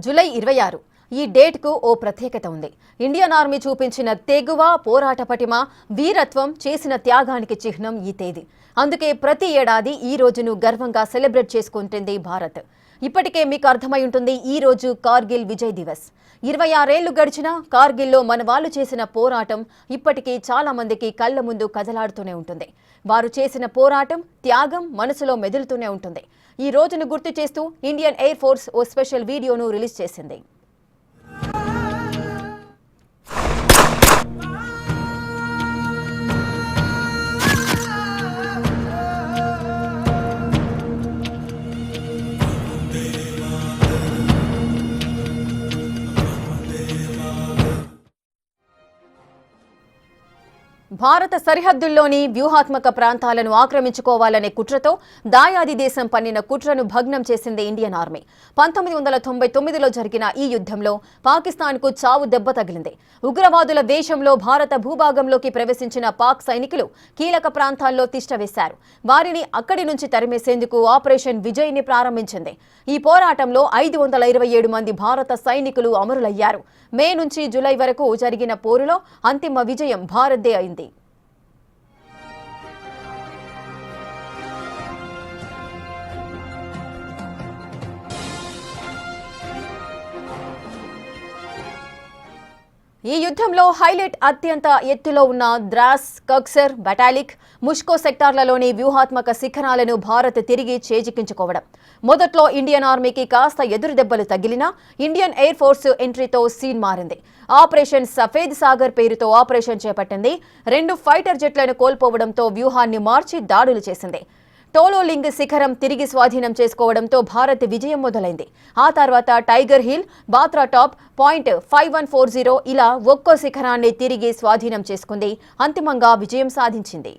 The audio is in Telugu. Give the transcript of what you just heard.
జూలై 26 ఈ డేట్కు ఓ ప్రత్యేకత ఉంది. ఇండియన్ ఆర్మీ చూపించిన తెగువ, పోరాట పటిమ, వీరత్వం, చేసిన త్యాగానికి చిహ్నం ఈ తేదీ. అందుకే ప్రతి ఏడాది ఈ రోజును గర్వంగా సెలబ్రేట్ చేసుకుంటుంది భారత్. ఇప్పటికే మీకు అర్థమై ఉంటుంది, ఈ రోజు కార్గిల్ విజయ్ దివస్. 26 ఏళ్లు గడిచినా కార్గిల్లో మన వాళ్ళు చేసిన పోరాటం ఇప్పటికీ చాలా మందికి కళ్ల ముందు కదలాడుతూనే ఉంటుంది. వారు చేసిన పోరాటం, త్యాగం మనసులో మెదులుతూనే ఉంటుంది. ఈ రోజును గుర్తు చేస్తూ ఇండియన్ ఎయిర్ ఫోర్స్ ఓ స్పెషల్ వీడియోను రిలీజ్ చేసింది. భారత సరిహద్దుల్లోని వ్యూహాత్మక ప్రాంతాలను ఆక్రమించుకోవాలనే కుట్రతో దాయాది దేశం పన్నిన కుట్రను భగ్నం చేసింది ఇండియన్ ఆర్మీ. 1999లో జరిగిన ఈ యుద్ధంలో పాకిస్తాన్కు చావు దెబ్బ తగిలింది. ఉగ్రవాదుల వేషంలో భారత భూభాగంలోకి ప్రవేశించిన పాక్ సైనికులు కీలక ప్రాంతాల్లో తిష్టవేశారు. వారిని అక్కడి నుంచి తరిమేసేందుకు ఆపరేషన్ విజయ్ని ప్రారంభించింది. ఈ పోరాటంలో 527 మంది భారత సైనికులు అమరులయ్యారు. మే నుంచి జూలై వరకు జరిగిన పోరులో అంతిమ విజయం భారత్దే అయింది. ఈ యుద్ధంలో హైలైట్ అత్యంత ఎత్తులో ఉన్న ద్రాస్, కక్సర్, బటాలిక్, ముష్కో సెక్టార్లలోని వ్యూహాత్మక శిఖరాలను భారత్ తిరిగి చేజిక్కించుకోవడం. మొదట్లో ఇండియన్ ఆర్మీకి కాస్త ఎదురు దెబ్బలు తగిలినా ఇండియన్ ఎయిర్ ఫోర్స్ ఎంట్రీతో సీన్ మారింది. ఆపరేషన్ సఫేద్ సాగర్ పేరుతో ఆపరేషన్ చేపట్టింది. 2 ఫైటర్ జెట్లను కోల్పోవడంతో వ్యూహాన్ని మార్చి దాడులు చేసింది. టోలోలింగ్ శిఖరం తిరిగి స్వాధీనం చేసుకోవడంతో భారత్ విజయం మొదలైంది. ఆ తర్వాత tiger hill, Batra top, point 5140 ఇలా ఒక్కో శిఖరాన్ని తిరిగి స్వాధీనం చేసుకుంది. అంతిమంగా విజయం సాధించింది.